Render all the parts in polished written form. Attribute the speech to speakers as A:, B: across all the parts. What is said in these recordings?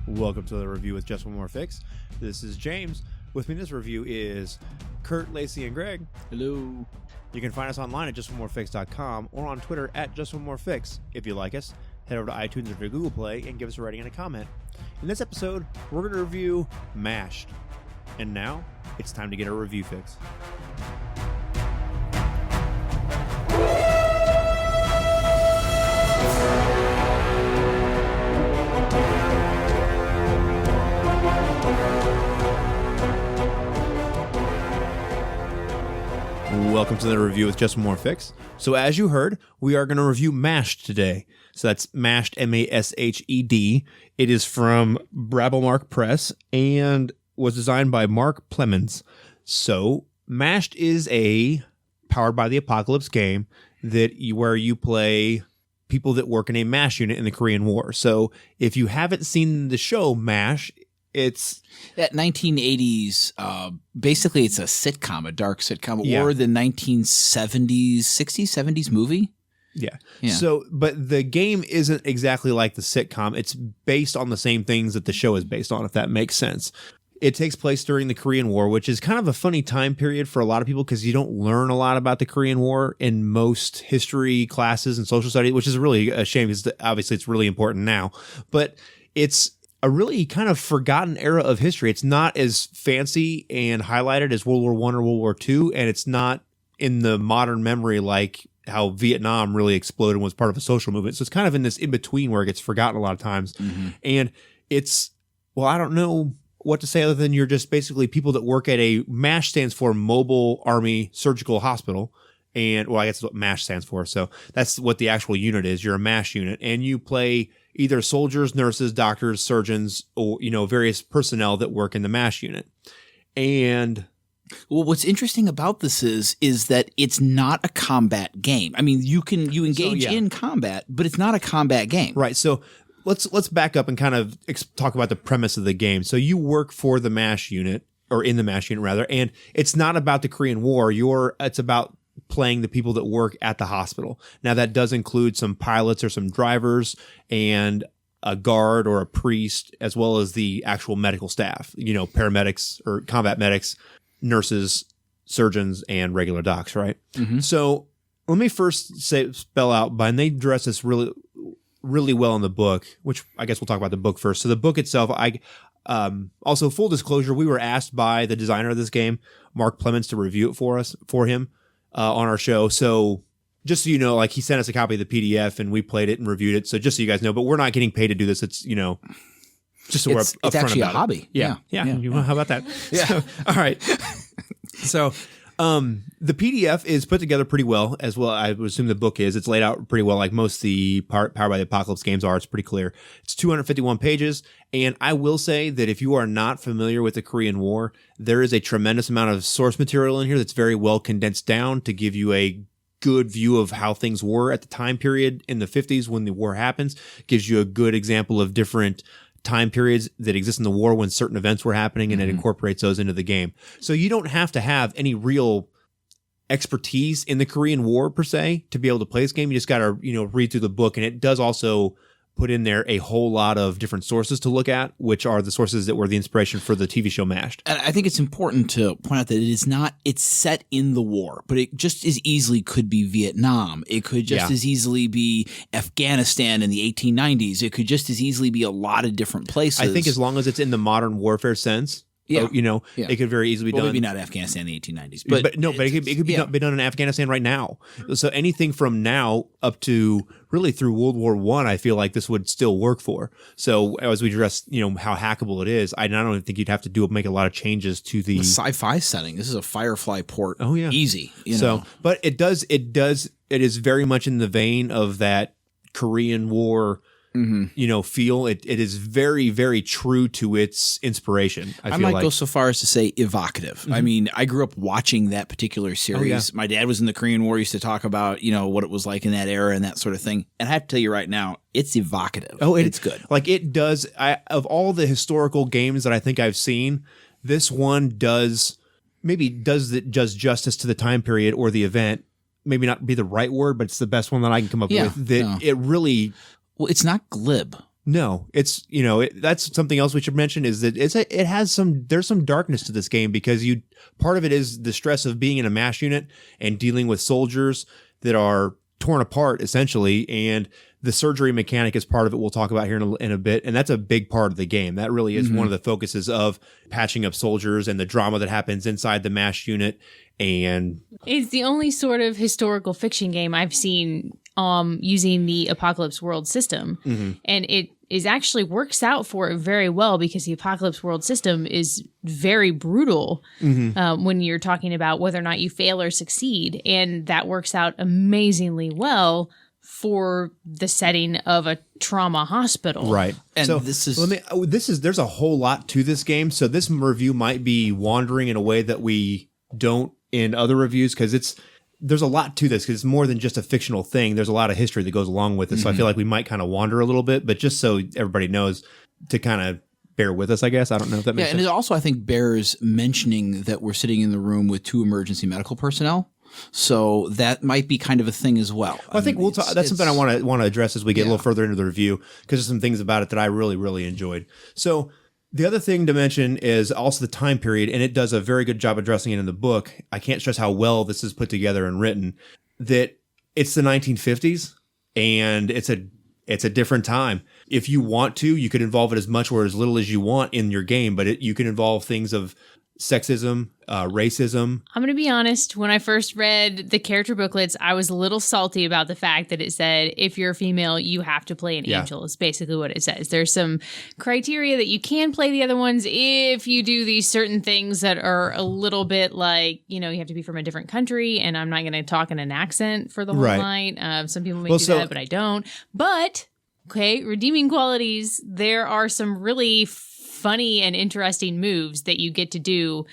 A: Welcome to the review with Just One More Fix. This is James. With me in this review is Kurt, Lacey, and Greg.
B: Hello.
A: You can find us online at justonemorefix.com or on Twitter at justonemorefix. If you like us, head over to iTunes or to Google Play and give us a rating and a comment. In this episode, we're going to review MASH'd. And now, it's time to get our review fix. Welcome to the review with Just One More Fix. So as you heard, we are going to review MASH'd today. So that's MASH'd, M-A-S-H-E-D. It is from Brabblemark Press and was designed by Mark Plemons. So MASH'd is a powered by the apocalypse game where you play people that work in a MASH unit in the Korean War. So if you haven't seen the show MASH, it's
B: that 1980s, basically it's a sitcom, a dark sitcom,
A: Yeah.
B: or the 1970s, 60s, 70s movie.
A: Yeah.
B: Yeah.
A: So, but the game isn't exactly like the sitcom. It's based on the same things that the show is based on, if that makes sense. It takes place during the Korean War, which is kind of a funny time period for a lot of people because you don't learn a lot about the Korean War in most history classes and social studies, which is really a shame because obviously it's really important now. But it's a really kind of forgotten era of history. It's not as fancy and highlighted as World War I or World War II, and it's not in the modern memory like how Vietnam really exploded and was part of a social movement. So it's kind of in this in-between where it gets forgotten a lot of times. Mm-hmm. And it's, well, I don't know what to say other than you're just basically people that work at a MASH stands for Mobile Army Surgical Hospital. And, well, I guess that's what MASH stands for. So that's what the actual unit is. You're a MASH unit and you play either soldiers, nurses, doctors, surgeons, or, various personnel that work in the MASH unit. And
B: well, what's interesting about this is that it's not a combat game. I mean, you engage in combat, but it's not a combat game.
A: Right. So let's back up and kind of talk about the premise of the game. So you work for the MASH unit, or in the MASH unit rather, and it's not about the Korean War. It's about playing the people that work at the hospital. Now that does include some pilots or some drivers and a guard or a priest, as well as the actual medical staff, paramedics or combat medics, nurses, surgeons, and regular docs, right? Mm-hmm. So let me first spell out, and they address this really, really well in the book, which I guess we'll talk about the book first. So the book itself, also full disclosure, we were asked by the designer of this game, Mark Plemons, to review it for him on our show. So just so you know, he sent us a copy of the PDF and we played it and reviewed it. So just so you guys know, but we're not getting paid to do this. It's, just so
B: it's actually a hobby.
A: Yeah. How about that? Yeah. So, all right. So the PDF is put together pretty well, as well. I would assume the book is. It's laid out pretty well, like most of the Powered by the Apocalypse games are. It's pretty clear. It's 251 pages. And I will say that if you are not familiar with the Korean War, there is a tremendous amount of source material in here that's very well condensed down to give you a good view of how things were at the time period in the 50s when the war happens. Gives you a good example of different time periods that exist in the war when certain events were happening, and it incorporates those into the game. So you don't have to have any real expertise in the Korean War per se to be able to play this game. You just got to, read through the book, and it does also put in there a whole lot of different sources to look at, which are the sources that were the inspiration for the TV show MASH'd.
B: And I think it's important to point out that it's set in the war, but it just as easily could be Vietnam. It could just as easily be Afghanistan in the 1890s. It could just as easily be a lot of different places.
A: I think as long as it's in the modern warfare sense, it could very easily be done.
B: Maybe not Afghanistan in the 1890s,
A: but it could be done in Afghanistan right now. So anything from now up to really through World War I, I feel like this would still work for. So as we address, how hackable it is, I don't think you'd have to make a lot of changes to the
B: sci-fi setting. This is a Firefly port.
A: Oh yeah,
B: easy.
A: But it is very much in the vein of that Korean War. Feel it is very, very true to its inspiration. I
B: might go so far as to say evocative. Mm-hmm. I mean, I grew up watching that particular series. Oh, yeah. My dad was in the Korean War, used to talk about, what it was like in that era and that sort of thing. And I have to tell you right now, it's evocative.
A: Oh,
B: it's good.
A: It does. Of all the historical games that I think I've seen, this one does justice to the time period or the event. Maybe not be the right word, but it's the best one that I can come up with. It really.
B: Well, it's not glib.
A: No, it's that's something else we should mention is that there's some darkness to this game because part of it is the stress of being in a MASH unit and dealing with soldiers that are torn apart essentially, and the surgery mechanic is part of it. We'll talk about here in a bit, and that's a big part of the game. That really is one of the focuses of patching up soldiers and the drama that happens inside the MASH unit. And
C: it's the only sort of historical fiction game I've seen using the Apocalypse World system, and it is actually works out for it very well because the Apocalypse World system is very brutal when you're talking about whether or not you fail or succeed, and that works out amazingly well for the setting of a trauma hospital.
A: Right.
B: And
A: so there's a whole lot to this game. So this review might be wandering in a way that we don't in other reviews because there's a lot to this because it's more than just a fictional thing. There's a lot of history that goes along with it. So I feel like we might kind of wander a little bit, but just so everybody knows to kind of bear with us, I guess. I don't know if that makes sense.
B: And it also, I think, bears mentioning that we're sitting in the room with 2 emergency medical personnel. So that might be kind of a thing as well.
A: I think we'll talk. That's something I want to address as we get a little further into the review because there's some things about it that I really, really enjoyed. So the other thing to mention is also the time period, and it does a very good job addressing it in the book. I can't stress how well this is put together and written, that it's the 1950s, and it's a different time. If you want to, you could involve it as much or as little as you want in your game, but you can involve things of sexism, racism.
C: I'm going to be honest. When I first read the character booklets, I was a little salty about the fact that it said, if you're a female, you have to play an angel. It's basically what it says. There's some criteria that you can play the other ones if you do these certain things that are a little bit like, you have to be from a different country, and I'm not going to talk in an accent for the whole night. Some people may do that, but I don't. But, okay, redeeming qualities, there are some really funny and interesting moves that you get to do.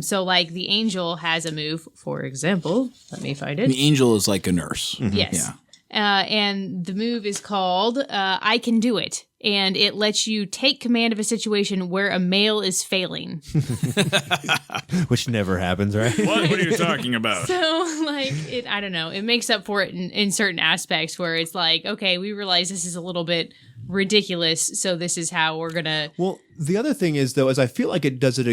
C: So like the angel has a move, for example. Let me find it.
B: The angel is like a nurse.
C: Yes. Yeah. And the move is called I Can Do It. And it lets you take command of a situation where a male is failing.
A: Which never happens, right?
D: What are you talking about?
C: So, I don't know. It makes up for it in certain aspects where it's like, okay, we realize this is a little bit ridiculous, so this is how we're gonna.
A: Well, the other thing is though, is I feel like it does it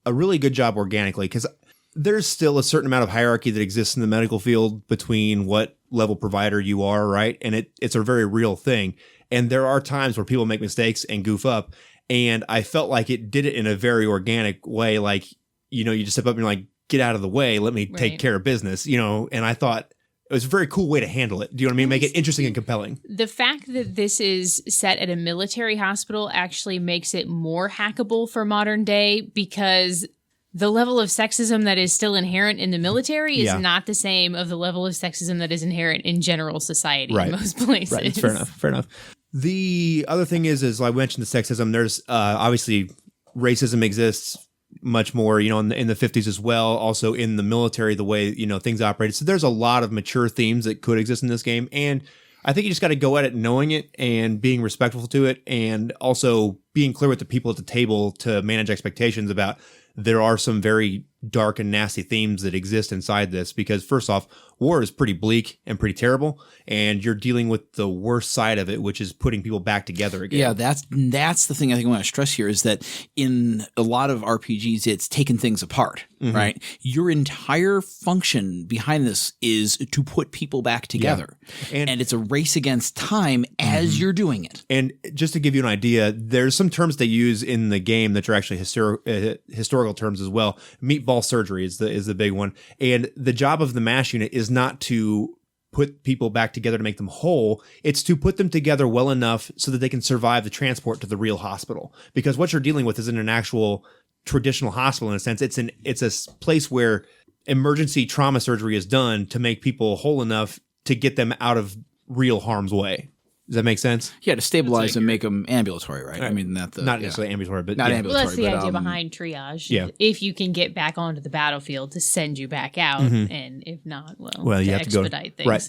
A: a really good job organically because there's still a certain amount of hierarchy that exists in the medical field between what level provider you are, right? And it's a very real thing. And there are times where people make mistakes and goof up, and I felt like it did it in a very organic way. Like you just step up and you're like, get out of the way, let me take care of business, And I thought it was a very cool way to handle it. Do you know what I mean? Make it interesting and compelling.
C: The fact that this is set at a military hospital actually makes it more hackable for modern day because the level of sexism that is still inherent in the military is not the same of the level of sexism that is inherent in general society in most places.
A: Right. It's fair enough. The other thing is I mentioned the sexism. There's obviously racism exists much more, in the 50s as well. Also in the military, the way, things operated. So there's a lot of mature themes that could exist in this game. And I think you just got to go at it knowing it and being respectful to it, and also being clear with the people at the table to manage expectations about there are some very dark and nasty themes that exist inside this because first off, war is pretty bleak and pretty terrible, and you're dealing with the worst side of it, which is putting people back together again.
B: Yeah, that's the thing I think I want to stress here is that in a lot of RPGs, it's taking things apart, right? Your entire function behind this is to put people back together. Yeah. And it's a race against time as you're doing it.
A: And just to give you an idea, there's some terms they use in the game that are actually historical terms as well. Meatball surgery is the big one. And the job of the MASH unit is not to put people back together to make them whole. It's to put them together well enough so that they can survive the transport to the real hospital. Because what you're dealing with isn't an actual traditional hospital in a sense. It's a place where emergency trauma surgery is done to make people whole enough to get them out of real harm's way. Does that make sense?
B: Yeah, to stabilize and make them ambulatory, right? I mean, not
A: necessarily ambulatory, but
B: not ambulatory.
C: Well, that's the idea behind triage. Yeah. If you can get back onto the battlefield to send you back out, and if not, well,
A: you have to
C: expedite things.
A: Right.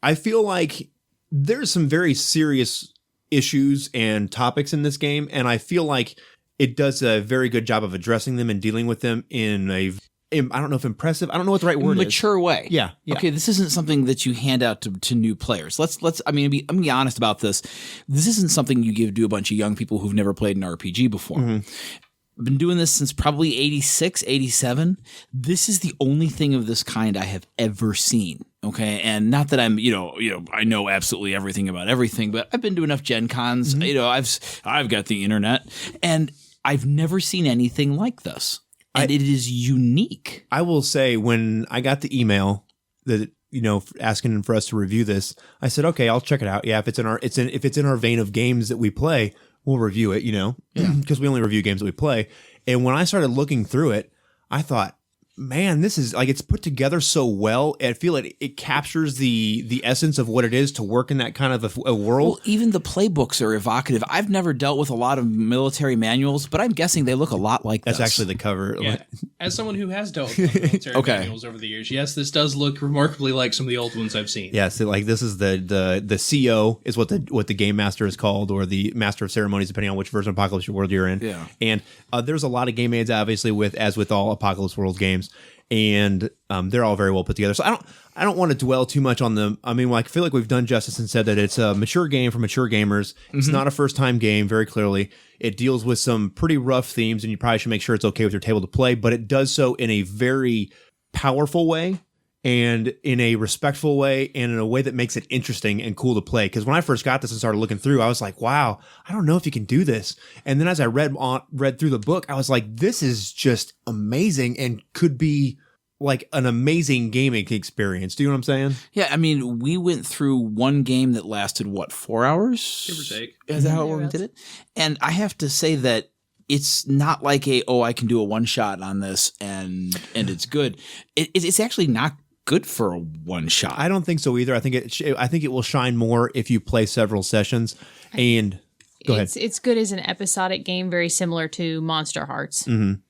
A: I feel like there's some very serious issues and topics in this game, and I feel like it does a very good job of addressing them and dealing with them in a I don't know if impressive. I don't know what the right word is.
B: Mature way.
A: Yeah.
B: Okay, this isn't something that you hand out to new players. I'm gonna be honest about this. This isn't something you give to a bunch of young people who've never played an RPG before. I've been doing this since probably 86, 87. This is the only thing of this kind I have ever seen. Okay. And not that I'm, I know absolutely everything about everything, but I've been to enough Gen Cons. I've got the internet, and I've never seen anything like this. And it is unique.
A: I will say, when I got the email that asking for us to review this, I said, okay, I'll check it out. Yeah, if it's in our vein of games that we play, we'll review it. Because we only review games that we play. And when I started looking through it, I thought, man, this is it's put together so well. I feel it captures the essence of what it is to work in that kind of a world.
B: Well, even the playbooks are evocative. I've never dealt with a lot of military manuals, but I'm guessing they look a lot like
A: That's
B: this.
A: actually the cover.
D: Yeah. As someone who has dealt with military manuals over the years, yes, this does look remarkably like some of the old ones I've seen.
A: Yeah, so this is the CO is what the game master is called, or the master of ceremonies, depending on which version of Apocalypse World you're in.
B: Yeah.
A: And there's a lot of game aids, obviously, as with all Apocalypse World games. And they're all very well put together. So I don't want to dwell too much on them. I mean, I feel like we've done justice and said that it's a mature game for mature gamers. It's not a first-time game, very clearly. It deals with some pretty rough themes, and you probably should make sure it's okay with your table to play, but it does so in a very powerful way, and in a respectful way, and in a way that makes it interesting and cool to play. Because when I first got this and started looking through, I was like, wow, I don't know if you can do this. And then as I read through the book, I was like, this is just amazing and could be like an amazing gaming experience. Do you know what I'm saying?
B: Yeah, I mean, we went through one game that lasted, 4 hours?
D: Give or take.
B: Is that how we did it? And I have to say that it's not like I can do a one-shot on this and it's good. It's actually not good for a one-shot.
A: I don't think so either. I think it will shine more if you play several sessions. And go ahead.
C: It's good as an episodic game, very similar to Monster Hearts.
A: Mm-hmm.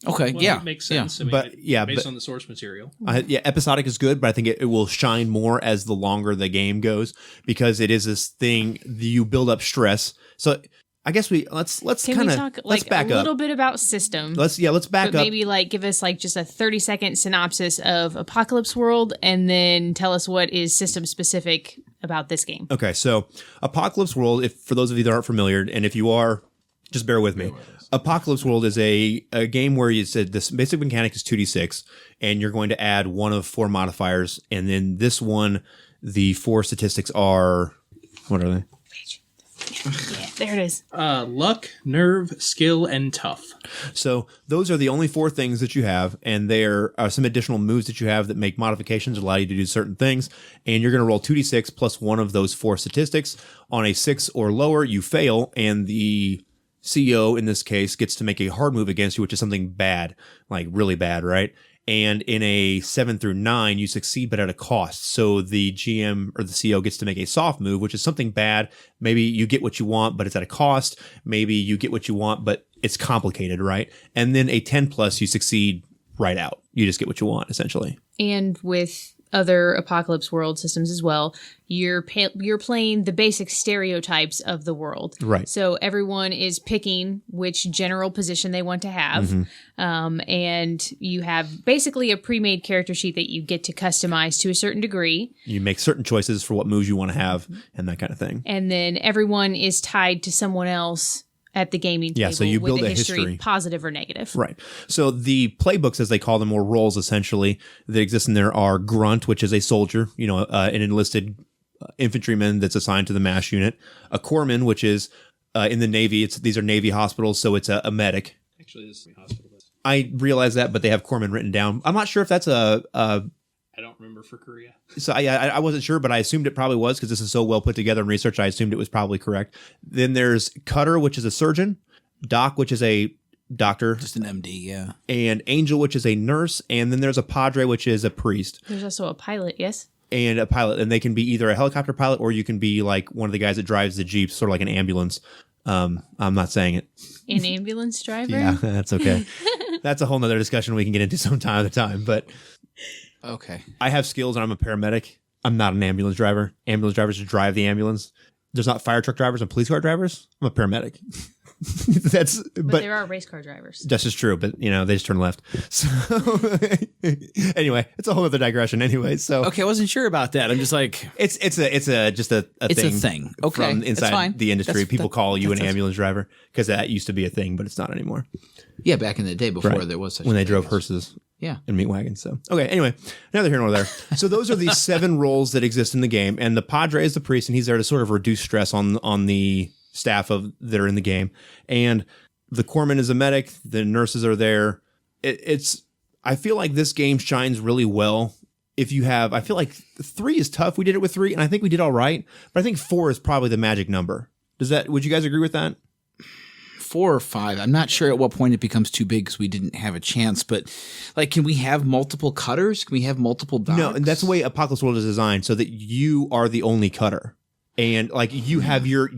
B: Okay,
D: well,
B: yeah.
D: It makes sense.
A: Yeah.
D: I mean, based on the source material.
A: Episodic is good, but I think it will shine more as the longer the game goes, because it is this thing, you build up stress. So I guess let's
C: Can we talk
A: back
C: a little bit about system?
A: Let's back up.
C: Maybe give us just a 30-second synopsis of Apocalypse World, and then tell us what is system specific about this game.
A: Okay, so Apocalypse World, for those of you that aren't familiar, and if you are, just bear with me. Apocalypse World is a game where you said this basic mechanic is 2d6, and you're going to add one of 4 modifiers, and then this one, the 4 statistics are, what are they?
C: Yeah, there it is.
D: Luck, nerve, skill, and tough.
A: So those are the only 4 things that you have, and there are some additional moves that you have that make modifications, allow you to do certain things, and you're going to roll 2d6 plus one of those 4 statistics. On a 6 or lower, you fail, and the CEO in this case gets to make a hard move against you, which is something bad, like really bad, right? And in a 7 through 9, you succeed, but at a cost. So the GM or the CEO gets to make a soft move, which is something bad. Maybe you get what you want, but it's at a cost. Maybe you get what you want, but it's complicated, right? And then a 10 plus, you succeed right out. You just get what you want, essentially.
C: And with other Apocalypse World systems as well, you're playing the basic stereotypes of the world.
A: Right.
C: So everyone is picking which general position they want to have. And you have basically a pre-made character sheet that you get to customize to a certain degree.
A: You make certain choices for what moves you want to have and that kind of thing.
C: And then everyone is tied to someone else at the gaming table,
A: so you build
C: with
A: a history,
C: positive or negative.
A: Right. So the playbooks, as they call them, or roles essentially, that exist in there are Grunt, which is a soldier, an enlisted infantryman that's assigned to the MASH unit. A corpsman, which is in the Navy. These are Navy hospitals, so it's a medic.
D: Actually, this is a hospital.
A: I realize that, but they have corpsman written down. I'm not sure if that's
D: I don't remember for Korea.
A: So I wasn't sure, but I assumed it probably was, because this is so well put together in research. I assumed it was probably correct. Then there's Cutter, which is a surgeon. Doc, which is a doctor.
B: Just an MD, yeah.
A: And Angel, which is a nurse. And then there's a Padre, which is a priest.
C: There's also a pilot, yes?
A: And a pilot. And they can be either a helicopter pilot, or you can be like one of the guys that drives the Jeep, sort of like an ambulance. I'm not saying it.
C: An ambulance driver?
A: Yeah, that's okay. That's a whole nother discussion we can get into sometime at a time. But
B: okay,
A: I have skills and I'm a paramedic. I'm not an ambulance driver. Ambulance drivers just drive the ambulance. There's not fire truck drivers and police car drivers. I'm a paramedic.
C: But there are race car drivers.
A: That's just true, but they just turn left. So anyway, it's a whole other digression. Anyway, so
B: okay, I wasn't sure about that. I'm just like
A: it's a thing.
B: Okay,
A: from inside the industry. People call you an ambulance driver because that used to be a thing, but it's not anymore.
B: Yeah, back in the day before there was such
A: when they drove hearses.
B: Yeah.
A: And meat wagons. So, okay. Anyway, neither here nor there. So those are the 7 roles that exist in the game. And the Padre is the priest, and he's there to sort of reduce stress on the staff that are in the game. And the corpsman is a medic. The nurses are there. I feel like this game shines really well. I feel like 3 is tough. We did it with 3, and I think we did all right. But I think 4 is probably the magic number. Would you guys agree with that?
B: 4 or 5. I'm not sure at what point it becomes too big because we didn't have a chance. But like, can we have multiple cutters? Can we have multiple dogs?
A: No, and that's the way Apocalypse World is designed, so that you are the only cutter, and like you have your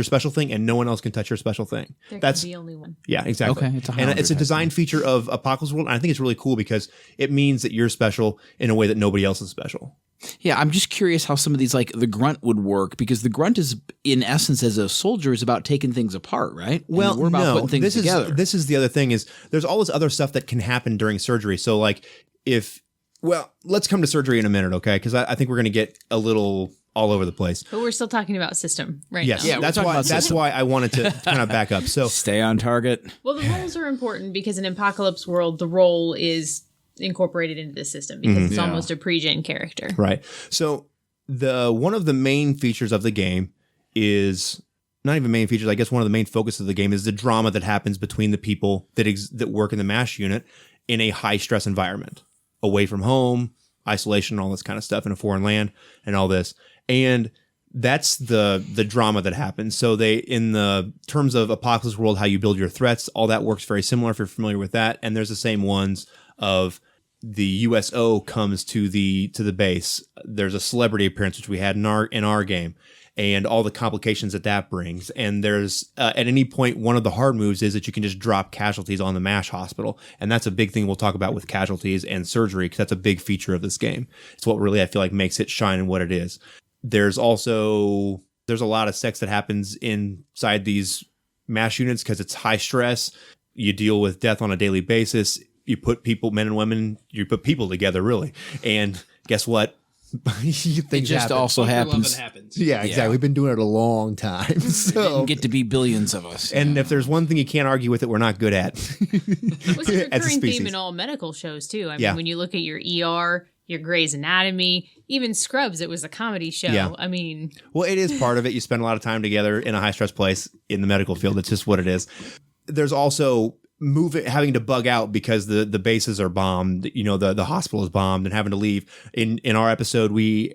A: special thing, and no one else can touch your special thing.
C: That's the only one.
A: Yeah, exactly.
B: Okay,
A: it's a design feature of Apocalypse World, and I think it's really cool because it means that you're special in a way that nobody else is special.
B: Yeah, I'm just curious how some of these, like the grunt would work, because the grunt is, in essence, as a soldier, is about taking things apart, right?
A: Well,
B: we're about putting things together.
A: This is the other thing is there's all this other stuff that can happen during surgery. So like let's come to surgery in a minute, okay? Because I think we're going to get a little all over the place.
C: But we're still talking about system right
A: yes.
C: now.
A: Yeah, that's why I wanted to kind of back up. So
B: stay on target.
C: Well, the roles are important because in Apocalypse World, the role is incorporated into the system because it's almost a pre-gen character.
A: Right. So one of the main features of the game is not even main features. I guess one of the main focus of the game is the drama that happens between the people that work in the MASH unit in a high stress environment, away from home, isolation, all this kind of stuff in a foreign land and all this. And that's the drama that happens. So in the terms of Apocalypse World, how you build your threats, all that works very similar if you're familiar with that. And there's the same ones of the USO comes to the base. There's a celebrity appearance, which we had in our game, and all the complications that brings. And there's at any point, one of the hard moves is that you can just drop casualties on the MASH hospital. And that's a big thing we'll talk about with casualties and surgery, because that's a big feature of this game. It's what really I feel like makes it shine in what it is. There's a lot of sex that happens inside these MASH units because it's high stress. You deal with death on a daily basis. You put people, men and women, you put people together, really. And guess what?
B: It just also happens.
A: Yeah, exactly. We've been doing it a long time. So
B: it didn't get to be billions of us.
A: And if there's one thing you can't argue with, it we're not good at.
C: It was a recurring theme in all medical shows, too. I mean, when you look at your ER, your Grey's Anatomy, even Scrubs, it was a comedy show.
A: Yeah.
C: I mean...
A: Well, it is part of it. You spend a lot of time together in a high-stress place in the medical field. It's just what it is. There's also having to bug out because the bases are bombed, the hospital is bombed and having to leave. In our episode, I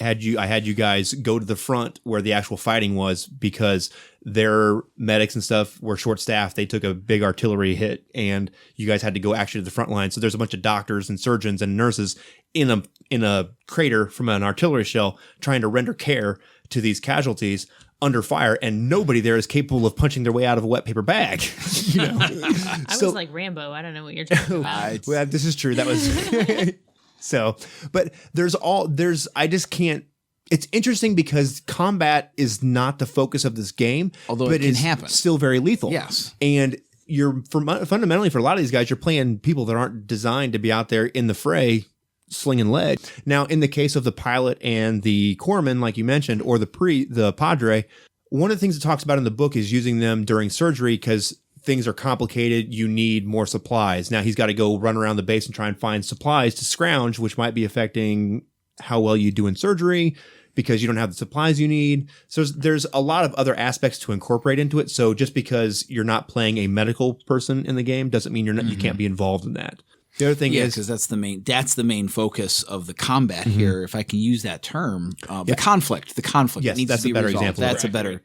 A: had you guys go to the front where the actual fighting was because their medics and stuff were short staffed. They took a big artillery hit and you guys had to go actually to the front line. So there's a bunch of doctors and surgeons and nurses in a crater from an artillery shell trying to render care to these casualties under fire, and nobody there is capable of punching their way out of a wet paper bag.
C: I was like Rambo. I don't know what you're talking about.
A: Well, this is true. That was so. But I just can't. It's interesting because combat is not the focus of this game,
B: although
A: but
B: it can happen.
A: Still very lethal.
B: Yes,
A: and fundamentally for a lot of these guys, you're playing people that aren't designed to be out there in the fray. Slinging lead. Now, in the case of the pilot and the corpsman, like you mentioned, or the Padre, one of the things it talks about in the book is using them during surgery because things are complicated. You need more supplies. Now, he's got to go run around the base and try and find supplies to scrounge, which might be affecting how well you do in surgery because you don't have the supplies you need. So there's a lot of other aspects to incorporate into it. So just because you're not playing a medical person in the game doesn't mean you can't be involved in that. The other thing is
B: because that's the main focus of the combat here, if I can use that term. The conflict.
A: Yes,
B: needs
A: that's
B: to be
A: a better
B: resolved.
A: example.
B: That's a better,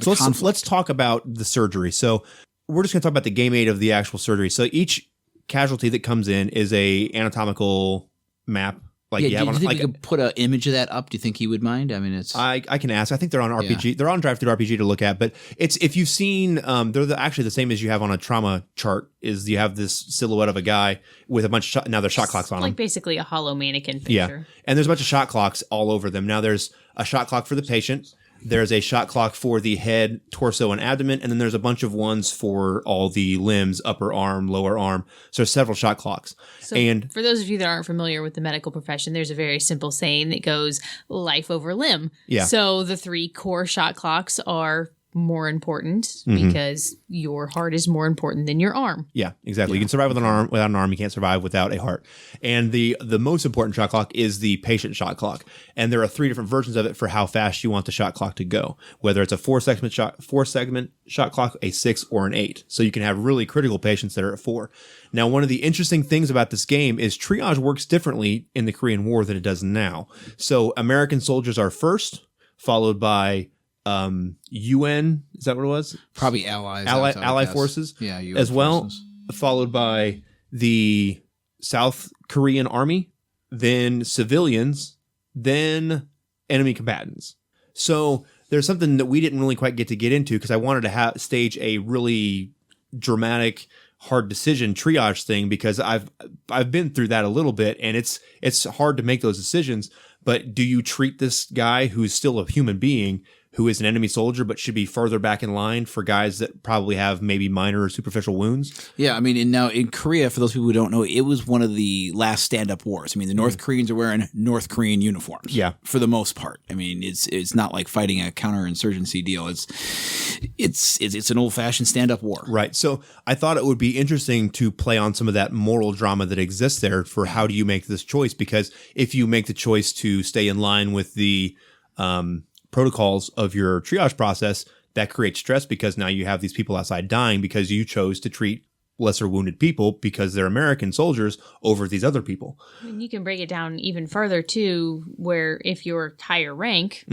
A: So let's talk about the surgery. So we're just going to talk about the game aid of the actual surgery. So each casualty that comes in is a anatomical map. Like
B: do you think we could put an image of that up? Do you think he would mind? I mean,
A: I can ask. I think they're on RPG. Yeah. They're on Drive-Thru RPG to look at. But it's if you've seen, they're actually the same as you have on a trauma chart. Is you have this silhouette of a guy with a bunch of now there's shot clocks on
C: like
A: them.
C: Basically a hollow mannequin picture.
A: Yeah, and there's a bunch of shot clocks all over them. Now there's a shot clock for the patient. There's a shot clock for the head, torso, and abdomen, and then there's a bunch of ones for all the limbs, upper arm, lower arm. So there's several shot clocks.
C: So
A: and
C: for those of you that aren't familiar with the medical profession, there's a very simple saying that goes life over limb.
A: Yeah.
C: So the 3 core shot clocks are more important because your heart is more important than your arm.
A: Yeah, exactly. You can survive with without an arm. You can't survive without a heart. And the most important shot clock is the patient shot clock. And there are 3 different versions of it for how fast you want the shot clock to go. Whether it's a 4-segment shot clock, a 6, or an 8. So you can have really critical patients that are at 4. Now, one of the interesting things about this game is triage works differently in the Korean War than it does now. So American soldiers are first, followed by UN, is that what it was?
B: Probably allies.
A: Ally forces,
B: yeah, UN
A: as well,
B: forces.
A: followed by the South Korean army, then civilians, then enemy combatants. So there's something that we didn't really quite get into because I wanted to stage a really dramatic, hard decision triage thing because I've been through that a little bit, and it's hard to make those decisions. But do you treat this guy who's still a human being, who is an enemy soldier, but should be further back in line for guys that probably have maybe minor or superficial wounds?
B: Yeah, I mean, and now in Korea, for those people who don't know, it was one of the last stand-up wars. I mean, the North Koreans are wearing North Korean uniforms.
A: Yeah,
B: for the most part. I mean, it's not like fighting a counterinsurgency deal. It's an old-fashioned stand-up war.
A: Right. So I thought it would be interesting to play on some of that moral drama that exists there for how do you make this choice? Because if you make the choice to stay in line with the protocols of your triage process, that creates stress because now you have these people outside dying because you chose to treat lesser wounded people because they're American soldiers over these other people.
C: I mean, you can break it down even further too, where if you're higher rank,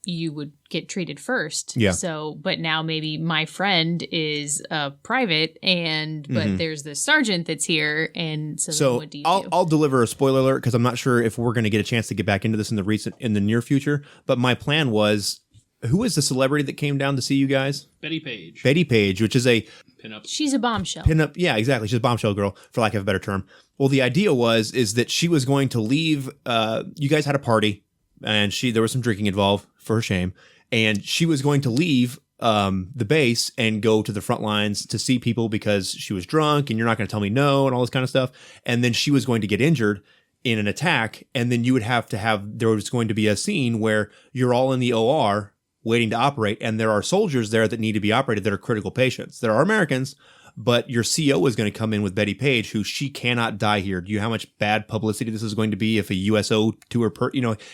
C: you would get treated first.
A: Yeah.
C: So, but now maybe my friend is a private, but there's the sergeant that's here, and so what do you do?
A: I'll deliver a spoiler alert because I'm not sure if we're going to get a chance to get back into this in the near future. But my plan was, who is the celebrity that came down to see you guys?
D: Betty Page.
A: Betty Page, which is a
D: Pinup.
C: She's a bombshell.
A: Pinup, yeah, exactly. She's a bombshell girl, for lack of a better term. Well, the idea is that she was going to leave. You guys had a party, and there was some drinking involved, for her shame, and she was going to leave the base and go to the front lines to see people because she was drunk, and you're not going to tell me no, and all this kind of stuff. And then she was going to get injured in an attack, and then you would there was going to be a scene where you're all in the OR waiting to operate, and there are soldiers there that need to be operated that are critical patients. There are Americans, but your CO is going to come in with Betty Page, who she cannot die here. Do you know how much bad publicity this is going to be if a USO to her,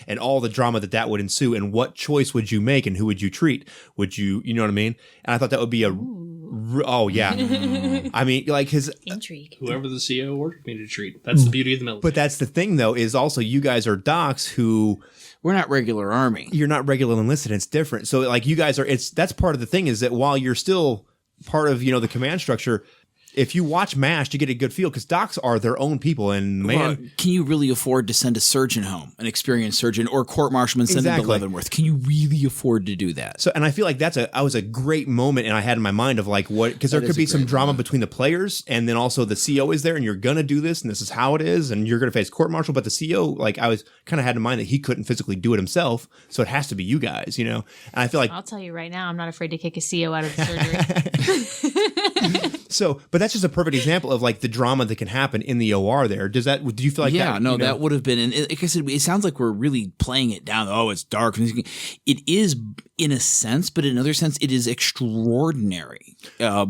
A: and all the drama that would ensue, and what choice would you make and who would you treat? Would you know what I mean? And I thought that would be oh yeah. I mean, like his
C: intrigue.
D: Whoever the CO ordered me to treat. That's the beauty of the military.
A: But that's the thing though, is also you guys are docs who,
B: we're not regular army.
A: You're not regular enlisted. It's different. So like you guys are, that's part of the thing is that while you're still part of, the command structure, if you watch MASH, you get a good feel because docs are their own people. And man,
B: well, can you really afford to send a surgeon home, an experienced surgeon, or court-martialman send them to Leavenworth? Can you really afford to do that?
A: So, and I feel like that was a great moment, and I had in my mind of like what, because there could be some drama between the players, and then also the CO is there, and you're gonna do this, and this is how it is, and you're gonna face court-martial. But the CO, like I was kind of had in mind that he couldn't physically do it himself, so it has to be you guys, And I feel like
C: I'll tell you right now, I'm not afraid to kick a CO out of the surgery.
A: So, but that's just a perfect example of like the drama that can happen in the OR there. Do you feel like that?
B: Yeah, no, that would have been, and like I said, it sounds like we're really playing it down. Oh, it's dark. It is in a sense, but in another sense, it is extraordinary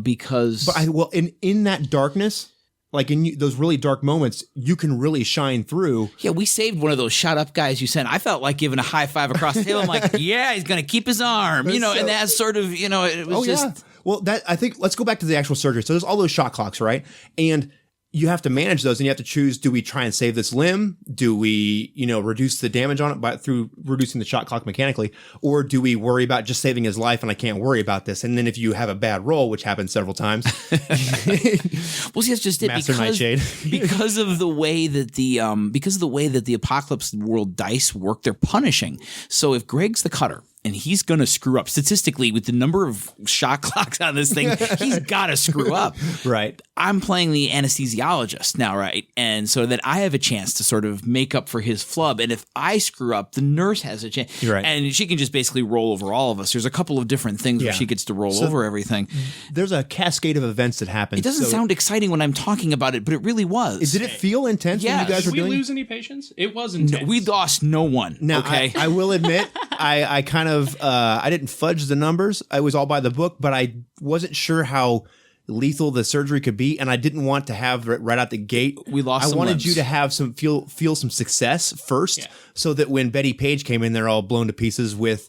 B: because.
A: But in that darkness, like in those really dark moments, you can really shine through.
B: Yeah, we saved one of those shot up guys you sent. I felt like giving a high five across the table. I'm like, yeah, he's going to keep his arm, and that's sort of, it was just.
A: Yeah. Well, I think let's go back to the actual surgery. So there's all those shot clocks, right? And you have to manage those, and you have to choose: do we try and save this limb? Do we, reduce the damage on it through reducing the shot clock mechanically, or do we worry about just saving his life? And I can't worry about this. And then if you have a bad roll, which happens several times,
B: well, see, that's just it.
A: Master Nightshade.
B: because of the way that the Apocalypse World dice work, they're punishing. So if Greg's the cutter, and he's going to screw up. Statistically, with the number of shot clocks on this thing, he's got to screw up.
A: Right.
B: I'm playing the anesthesiologist now, right? And so that I have a chance to sort of make up for his flub. And if I screw up, the nurse has a chance.
A: Right.
B: And she can just basically roll over all of us. There's a couple of different things where she gets to roll over everything.
A: There's a cascade of events that happen.
B: It doesn't sound exciting when I'm talking about it, but it really was.
A: Did it feel intense when you guys were
D: Did we
A: doing it?
D: lose any patients? It was intense.
B: No, we lost no one.
A: Now,
B: okay.
A: I will admit, I kind of I didn't fudge the numbers. I was all by the book, but I wasn't sure how lethal the surgery could be, and I didn't want to have right out the gate.
B: We lost
A: I
B: some
A: wanted
B: limbs.
A: you to have some feel some success first, so that when Betty Page came in, they're all blown to pieces with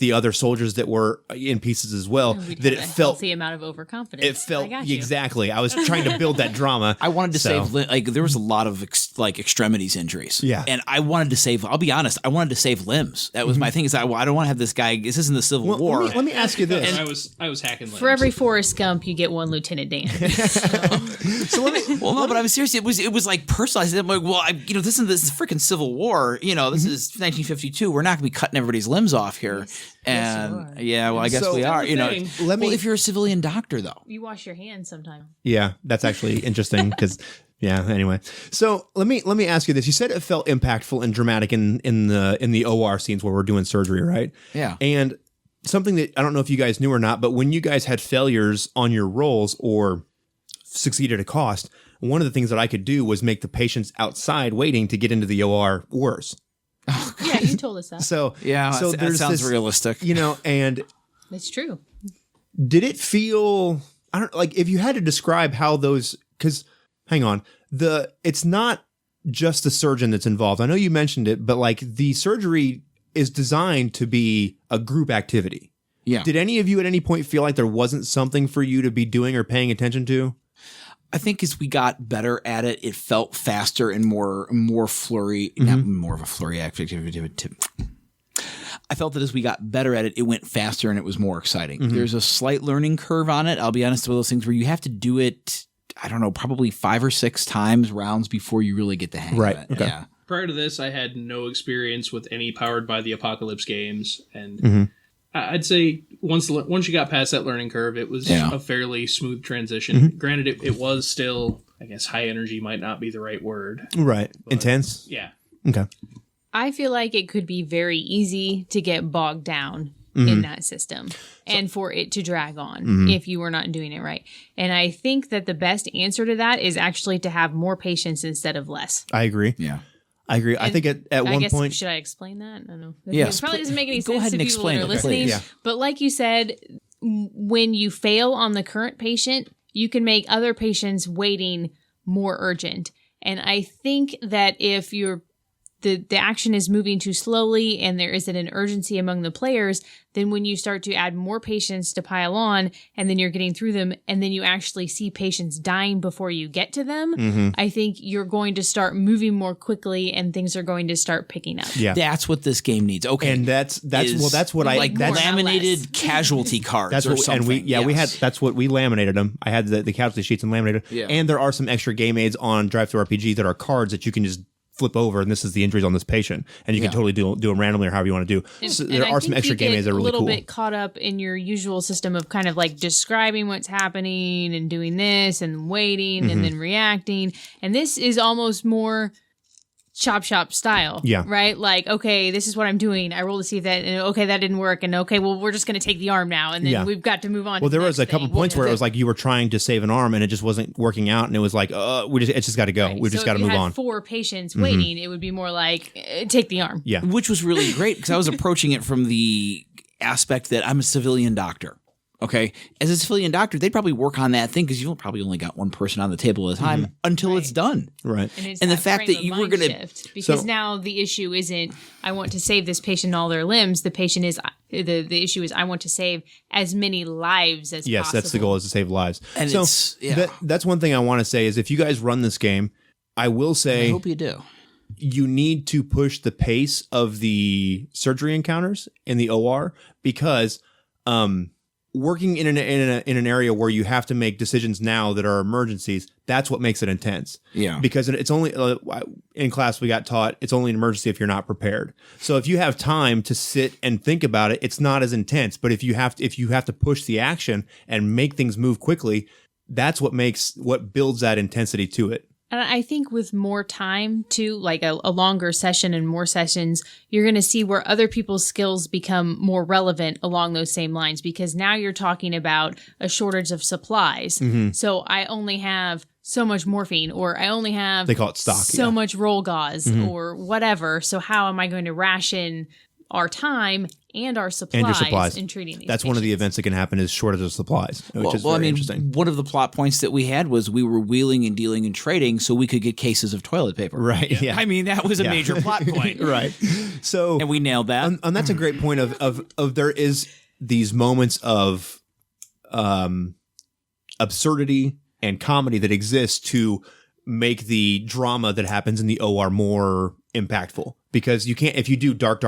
A: the other soldiers that were in pieces as well. That it felt
C: healthy amount of overconfidence.
A: it felt
C: I got you.
A: exactly. I was trying to build that drama.
B: I wanted to save there was a lot of extremities injuries.
A: Yeah.
B: And I wanted to save. I'll be honest. I wanted to save limbs. That was my thing. Is I don't want to have this guy. This isn't the Civil War.
A: Let me ask you this.
D: I was hacking limbs.
C: For every Forrest Gump, you get one Lieutenant Dan.
A: So let me.
B: Well, no, but I was serious. It was like personalized. I'm like, well, this is freaking Civil War. This is 1952. We're not going to be cutting everybody's limbs off here. And well, I guess
A: So-
B: we are.
A: Let me.
B: If you're a civilian doctor, though.
C: You wash your hands sometime.
A: Yeah, that's actually interesting because anyway. So let me ask you this. You said it felt impactful and dramatic in the OR scenes where we're doing surgery, right?
B: Yeah.
A: And something that I don't know if you guys knew or not, but when you guys had failures on your rolls or succeeded at a cost, one of the things that I could do was make the patients outside waiting to get into the OR worse.
C: Yeah, you told us that.
A: So
B: So that
A: there's
B: sounds
A: this,
B: realistic.
A: and
C: It's true.
A: did it feel if you had to describe how those, because hang on, it's not just the surgeon that's involved. I know you mentioned it, but the surgery is designed to be a group activity.
B: Yeah.
A: Did any of you at any point feel like there wasn't something for you to be doing or paying attention to?
B: I think as we got better at it, it felt faster and more flurry, not more of a flurry activity. I felt that as we got better at it, it went faster and it was more exciting. There's a slight learning curve on it. I'll be honest, with those things where you have to do it, I don't know, probably 5 or 6 times rounds before you really get the hang of it.
A: Okay.
B: Yeah.
D: Prior to this, I had no experience with any Powered by the Apocalypse games, and I'd say once you got past that learning curve, it was a fairly smooth transition. Granted, it was still, I guess, high energy might not be the right word.
A: Right. Intense?
D: Yeah.
A: Okay.
C: I feel like it could be very easy to get bogged down in that system and for it to drag on if you were not doing it right. And I think that the best answer to that is actually to have more patience instead of less.
A: I agree.
B: Yeah.
A: I agree. I think at one point.
C: Should I explain that? I don't know.
B: Yes,
C: It probably doesn't make any
B: go
C: sense
B: ahead
C: to
B: and
C: people
B: explain
C: that are
B: it,
C: listening.
B: please.
A: Yeah.
C: But like you said, when you fail on the current patient, you can make other patients waiting more urgent. And I think that if the action is moving too slowly and there isn't an urgency among the players, then when you start to add more patients to pile on and then you're getting through them and then you actually see patients dying before you get to them, I think you're going to start moving more quickly and things are going to start picking up.
A: Yeah.
B: That's what this game needs. Okay.
A: And that's what I
B: like
A: that's
C: more.
B: laminated casualty cards
A: That's
B: or
A: what,
B: something.
A: and we had that's what we laminated them. I had the casualty sheets and laminated.
B: Yeah.
A: And there are some extra game aids on Drive-Thru RPG that are cards that you can just flip over, and this is the injuries on this patient, and you can totally do them randomly or however you want to do. So there are some extra game aids that are really
C: a little
A: cool.
C: bit caught up in your usual system of kind of like describing what's happening and doing this and waiting and then reacting. And this is almost more chop shop style.
A: Yeah.
C: Right? Like, okay, this is what I'm doing. I roll to see if that, and okay, that didn't work. And okay, well, we're just going to take the arm now. And then we've got to move on.
A: Well,
C: to
A: there
C: the
A: was a
C: next
A: couple
C: thing.
A: points where it was like you were trying to save an arm and it just wasn't working out, and it was like, it's just got to go.
C: Right.
A: We've just
C: So
A: got to
C: if you
A: move
C: had
A: on.
C: 4 patients waiting, it would be more like, take the arm.
A: Yeah.
B: Which was really great because I was approaching it from the aspect that I'm a civilian doctor. Okay. As a civilian doctor, they'd probably work on that thing because you've probably only got one person on the table at a time until it's done.
A: Right.
C: It's
B: And the
C: that
B: fact
C: frame
B: that
C: of
B: you were
C: mind
B: gonna-
C: shift, because
A: So-
C: now the issue isn't I want to save this patient all their limbs. The patient is the issue is I want to save as many lives as
A: Yes,
C: possible.
A: that's the goal, is to save lives.
B: And
A: so
B: it's- yeah.
A: that's one thing I want to say is if you guys run this game, I will
B: I
A: say
B: hope you do.
A: you need to push the pace of the surgery encounters in the OR because working in an area where you have to make decisions now that are emergencies, that's what makes it intense.
B: Yeah.
A: Because it's only in class we got taught it's only an emergency if you're not prepared. So if you have time to sit and think about it, it's not as intense. But if you have to push the action and make things move quickly, that's what builds that intensity to it.
C: And I think with more time too, like a longer session and more sessions, you're going to see where other people's skills become more relevant along those same lines, because now you're talking about a shortage of supplies. Mm-hmm. So I only have so much morphine, or I only have
A: they call it stock,
C: so much roll gauze, mm-hmm. or whatever. So how am I going to ration our time and our supplies in treating these
A: That's
C: patients?
A: One of the events that can happen is shortage of supplies, which is very interesting.
B: One of the plot points that we had was we were wheeling and dealing and trading so we could get cases of toilet paper.
A: Right. Yeah.
B: I mean, that was a major plot point.
A: Right. So
B: and we nailed that.
A: And that's a great point of there is these moments of absurdity and comedy that exist to make the drama that happens in the OR more impactful. Because you can't, if you do dark,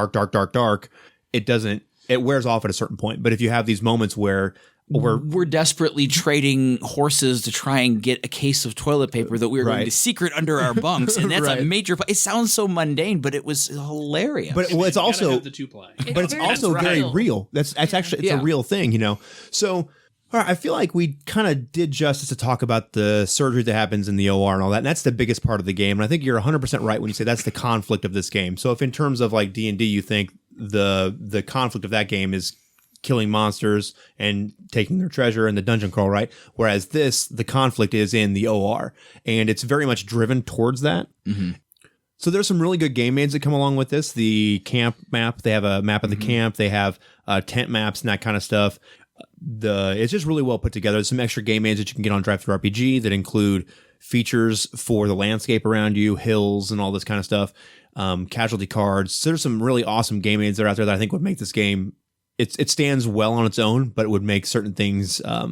A: it wears off at a certain point. But if you have these moments where
B: we're desperately trading horses to try and get a case of toilet paper that we were going to secret under our bunks, and that's a major. It sounds so mundane, but it was hilarious.
A: But it's also
D: have the two-ply.
A: But it's also very real. That's actually a real thing, you know. So. All right, I feel like we kind of did justice to talk about the surgery that happens in the OR and all that, and that's the biggest part of the game. And I think you're 100% right when you say that's the conflict of this game. So if in terms of like D&D, you think the conflict of that game is killing monsters and taking their treasure in the dungeon crawl, right? Whereas the conflict is in the OR, and it's very much driven towards that. Mm-hmm. So there's some really good game modes that come along with this. The camp map, they have a map of the camp. They have tent maps and that kind of stuff. It's just really well put together. There's some extra game aids that you can get on DriveThruRPG that include features for the landscape around you, hills, and all this kind of stuff. Casualty cards. So there's some really awesome game aids that are out there that I think would make this game. It stands well on its own, but it would make certain things a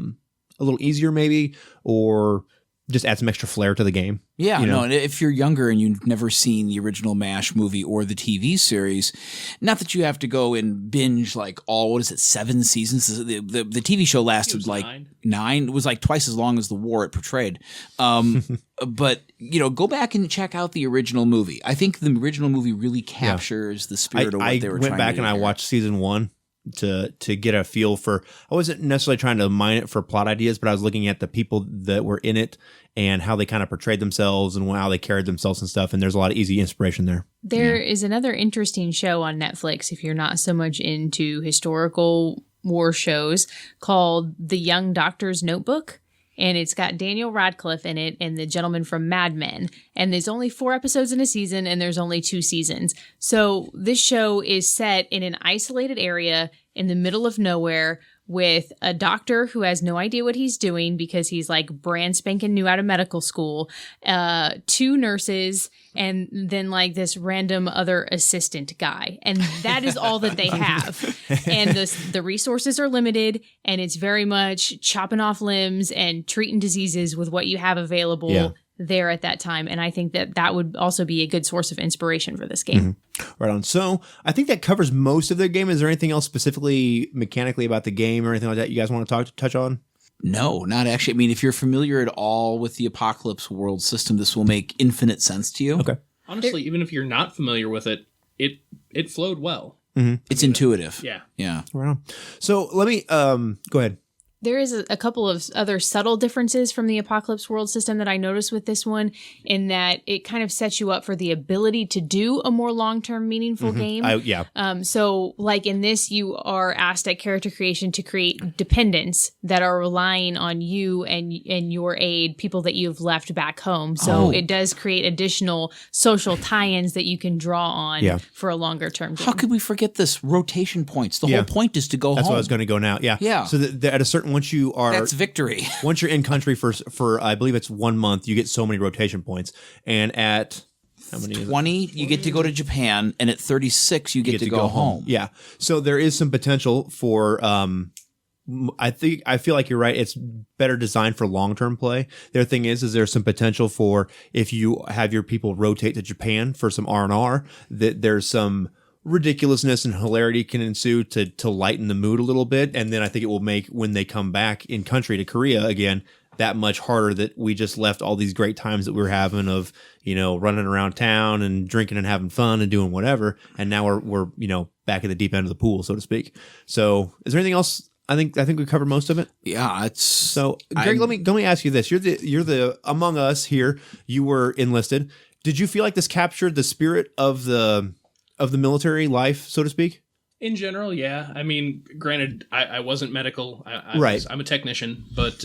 A: little easier, maybe, or just add some extra flair to the game.
B: Yeah, and if you're younger and you've never seen the original MASH movie or the TV series, not that you have to go and binge like 7 seasons? The TV show lasted like 9. It was like twice as long as the war it portrayed. But, go back and check out the original movie. I think the original movie really captures the spirit of what they were trying to do.
A: I went back and I watched season 1. To get a feel for, I wasn't necessarily trying to mine it for plot ideas, but I was looking at the people that were in it and how they kind of portrayed themselves and how they carried themselves and stuff. And there's a lot of easy inspiration there.
C: There is another interesting show on Netflix, if you're not so much into historical war shows, called The Young Doctor's Notebook. And it's got Daniel Radcliffe in it and the gentleman from Mad Men. And there's only 4 episodes in a season, and there's only 2 seasons. So this show is set in an isolated area in the middle of nowhere with a doctor who has no idea what he's doing because he's like brand spanking new out of medical school, 2 nurses, and then like this random other assistant guy. And that is all that they have. And the resources are limited, and it's very much chopping off limbs and treating diseases with what you have available there at that time. And I think that would also be a good source of inspiration for this game.
A: Mm-hmm. Right on. So I think that covers most of the game. Is there anything else specifically mechanically about the game or anything like that you guys want to touch on?
B: No, not actually. I mean, if you're familiar at all with the Apocalypse World system, this will make infinite sense to you.
A: Okay.
D: Honestly, even if you're not familiar with it, it flowed well.
B: Mm-hmm. It's intuitive.
D: Yeah.
A: Right on. So let me go ahead.
C: There is a couple of other subtle differences from the Apocalypse World system that I noticed with this one, in that it kind of sets you up for the ability to do a more long-term meaningful game. So like in this, you are asked at character creation to create dependents that are relying on you and your aid, people that you've left back home. So it does create additional social tie-ins that you can draw on for a longer term game.
B: How could we forget this? Rotation points. The whole point is to go home.
A: That's what I was going to go now. Yeah. So at a certain that's
B: victory.
A: Once you're in country for I believe it's 1 month, you get so many rotation points, and at how many?
B: 20, you get to go to Japan, and at 36, you get to go home.
A: Yeah. So there is some potential for. I feel like you're right. It's better designed for long-term play. The other thing is there's some potential for, if you have your people rotate to Japan for some R&R, that there's some ridiculousness and hilarity can ensue to lighten the mood a little bit. And then I think it will make, when they come back in country to Korea again, that much harder that we just left all these great times that we were having of, running around town and drinking and having fun and doing whatever. And now we're back at the deep end of the pool, so to speak. So is there anything else? I think we covered most of it.
B: Yeah, it's
A: so. Greg, let me ask you this: you're the among us here. You were enlisted. Did you feel like this captured the spirit of the military life, so to speak?
D: In general, yeah. I mean, granted, I wasn't medical. I'm a technician, but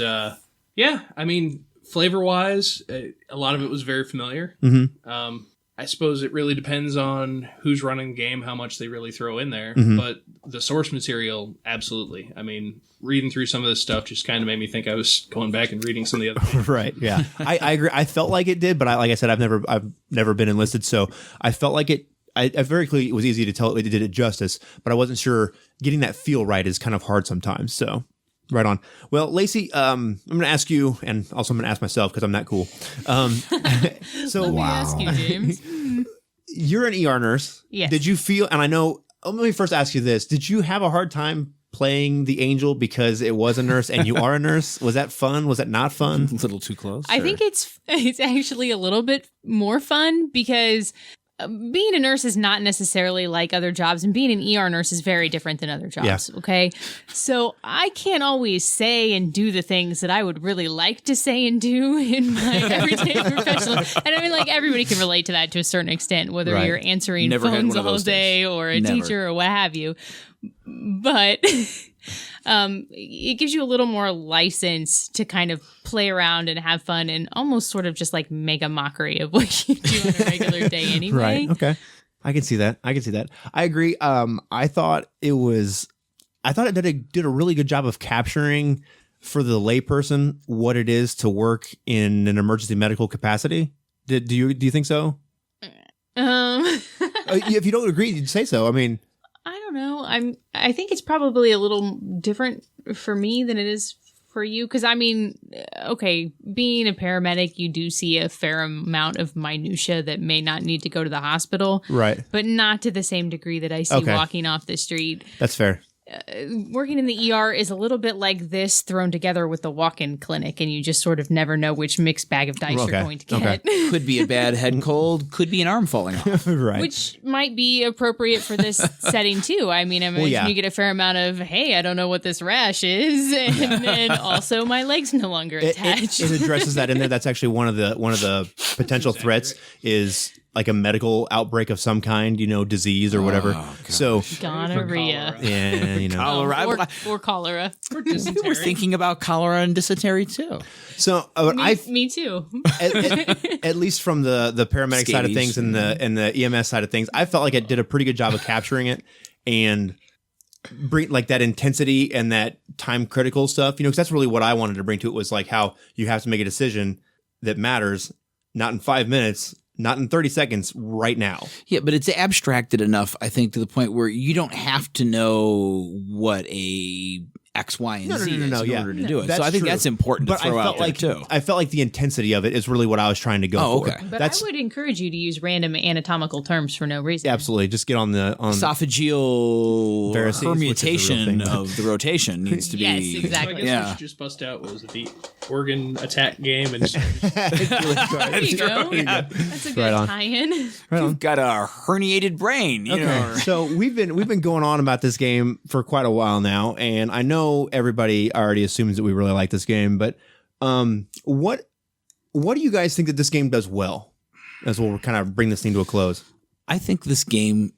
D: yeah. I mean, flavor wise, a lot of it was very familiar.
A: Mm-hmm.
D: I suppose it really depends on who's running the game, how much they really throw in there.
A: Mm-hmm.
D: But the source material, absolutely. I mean, reading through some of this stuff just kind of made me think I was going back and reading some of the other things.
A: Right. Yeah. I agree. I felt like it did, but like I said, I've never been enlisted, so I felt like it. I very clearly, it was easy to tell it did it justice, but I wasn't sure. Getting that feel right is kind of hard sometimes. So. Right on. Well, Lacey, I'm going to ask you, and also I'm going to ask myself because I'm that cool. So,
C: Let me ask you, James.
A: You're an ER nurse.
C: Yes.
A: Did you feel, and I know, let me first ask you this. Did you have a hard time playing the angel because it was a nurse and you are a nurse? Was that fun? Was that not fun?
B: a little too close.
C: I think it's actually a little bit more fun because being a nurse is not necessarily like other jobs, and being an ER nurse is very different than other jobs.
A: Yeah.
C: Okay. So I can't always say and do the things that I would really like to say and do in my everyday professional. And I mean, like, everybody can relate to that to a certain extent, whether
A: Right.
C: you're answering
B: Never had
C: phones
B: one of
C: all
B: those
C: day
B: days.
C: or a
B: Never.
C: teacher or what have you. But it gives you a little more license to kind of play around and have fun and almost sort of just like make a mockery of what you do on a regular day anyway.
A: Right. Okay. I can see that. I agree. I thought it did a really good job of capturing for the layperson what it is to work in an emergency medical capacity. Do you think so? If you don't agree, you'd say so. I mean,
C: I don't know. I think it's probably a little different for me than it is for you. Because, I mean, okay, being a paramedic, you do see a fair amount of minutia that may not need to go to the hospital.
A: right.
C: But not to the same degree that I see
A: Okay.
C: walking off the street.
A: That's fair.
C: Working in the ER is a little bit like this thrown together with the walk-in clinic, and you just sort of never know which mixed bag of dice
A: Okay.
C: you're going to get.
A: Okay.
B: Could be a bad head cold. Could be an arm falling off.
A: Right.
C: Which might be appropriate for this setting too. I mean, I imagine
A: yeah.
C: you get a fair amount of, hey, I don't know what this rash is, and then also my leg's no longer attached.
A: It addresses that in there. That's actually one of the potential threats is like a medical outbreak of some kind, disease or whatever. So
C: Gonorrhea.
A: yeah,
B: Cholera.
C: Or cholera.
D: Or
B: We were
D: dysentery.
B: thinking about cholera and dysentery too.
A: So
C: Me too.
A: at least from the paramedic side of
B: Scabies.
A: things and the EMS side of things, I felt like it did a pretty good job of capturing it and bring like that intensity and that time critical stuff. Because that's really what I wanted to bring to it, was like how you have to make a decision that matters, not in 5 minutes, not in 30 seconds, right now.
B: Yeah, but it's abstracted enough, I think, to the point where you don't have to know what a X, Y, and Z is in order to do it.
A: That's
B: So I think
A: true.
B: that's important to
A: But
B: throw
A: I felt
B: out there,
A: like
B: too.
A: I felt like the intensity of it is really what I was trying to go
B: Oh,
A: for.
B: okay.
C: But
A: That's
C: I would encourage you to use random anatomical terms for no reason.
A: absolutely just get on
B: Esophageal
A: Varices, which is a real
B: hermutation
A: thing.
B: of the rotation needs to be.
C: Yes,
D: So I
C: exactly.
D: guess
B: Yeah.
D: we should just bust out what was the organ attack game and
C: There you go. That's a good
A: Right on.
C: tie-in.
B: You've got a herniated brain. You know.
A: So we've been going on about this game for quite a while now, and I know everybody already assumes that we really like this game, but what do you guys think that this game does well? As we'll kind of bring this thing to a close.
B: I think this game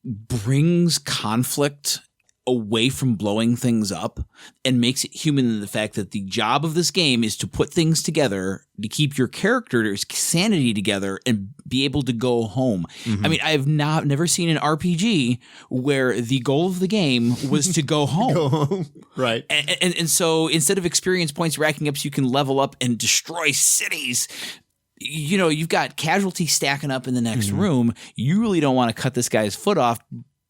B: brings conflict away from blowing things up and makes it human in the fact that the job of this game is to put things together to keep your character's sanity together and be able to go home. I mean, I have never seen an RPG where the goal of the game was to go home.
A: Right.
B: And so instead of experience points racking up so you can level up and destroy cities, you've got casualties stacking up in the next room. You really don't want to cut this guy's foot off,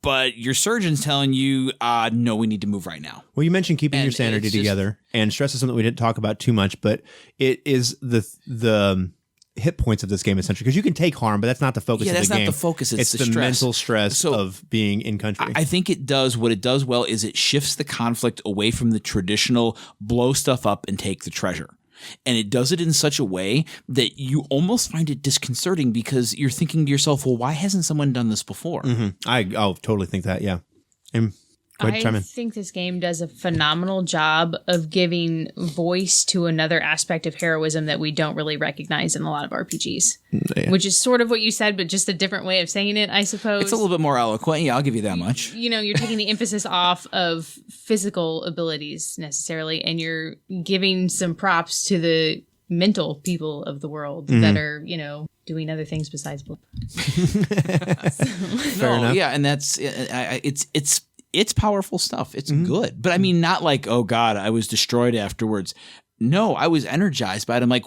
B: but your surgeon's telling you, no, we need to move right now.
A: Well, you mentioned keeping your
B: And
A: sanity
B: it's just-
A: together, and stress is something we didn't talk about too much, but it is the hit points of this game essentially, because you can take harm, but that's not the focus of the game.
B: Yeah, that's not the focus. It's the stress.
A: Mental stress of being in country.
B: I think what it does well is it shifts the conflict away from the traditional blow stuff up and take the treasure. And it does it in such a way that you almost find it disconcerting because you're thinking to yourself, well, why hasn't someone done this before?
A: I'll totally think that, yeah. And go ahead, chime in.
C: I think this game does a phenomenal job of giving voice to another aspect of heroism that we don't really recognize in a lot of RPGs, which is sort of what you said, but just a different way of saying it, I suppose.
B: It's a little bit more eloquent. Yeah, I'll give you that much.
C: You're taking the emphasis off of physical abilities necessarily, and you're giving some props to the mental people of the world that are, doing other things besides blood.
A: Fair enough.
B: Yeah, and that's it's powerful stuff. It's good. But I mean, not like, oh God, I was destroyed afterwards. No, I was energized by it. I'm like,